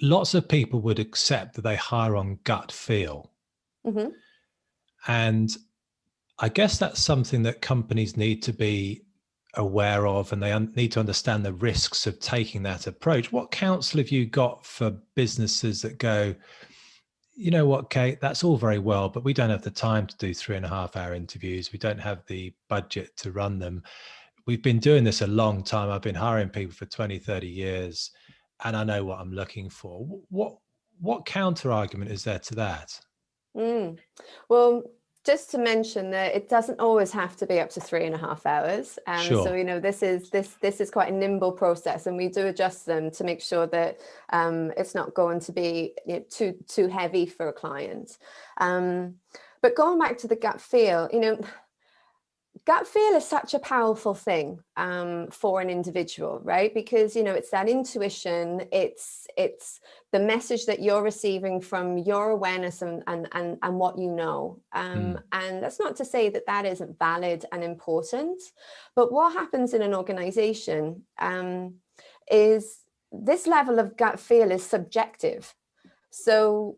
lots of people would accept that they hire on gut feel. Mm-hmm. And I guess that's something that companies need to be aware of, and they need to understand the risks of taking that approach. What counsel have you got for businesses that go, you know what, Kate, that's all very well, but we don't have the time to do 3.5 hour interviews. We don't have the budget to run them. We've been doing this a long time. I've been hiring people for 20, 30 years, and I know what I'm looking for. What counter argument is there to that? Mm. Well, just to mention that it doesn't always have to be up to 3.5 hours. So, Sure. this is quite a nimble process, and we do adjust them to make sure that it's not going to be too heavy for a client. But going back to the gut feel, gut feel is such a powerful thing for an individual, right? Because it's that intuition, it's the message that you're receiving from your awareness and what you know. And that's not to say that that isn't valid and important, but what happens in an organization is this level of gut feel is subjective. So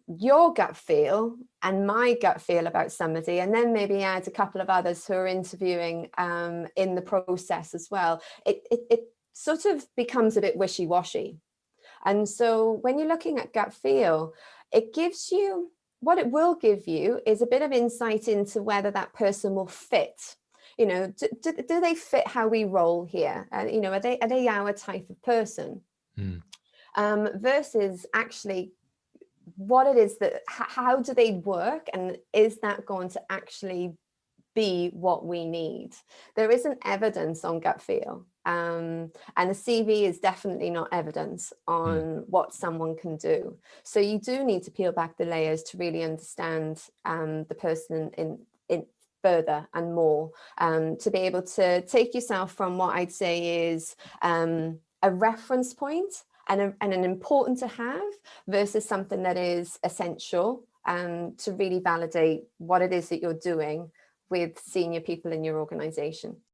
your gut feel and my gut feel about somebody, and then maybe add a couple of others who are interviewing in the process as well, it sort of becomes a bit wishy-washy. And so when you're looking at gut feel, what it will give you is a bit of insight into whether that person will fit. Do they fit how we roll here? Are they our type of person? Versus actually what it is that, how do they work, and is that going to actually be what we need? There isn't evidence on gut feel, and the CV is definitely not evidence on what someone can do. So you do need to peel back the layers to really understand the person in further and more, to be able to take yourself from what I'd say is a reference point and an important to have, versus something that is essential to really validate what it is that you're doing with senior people in your organization.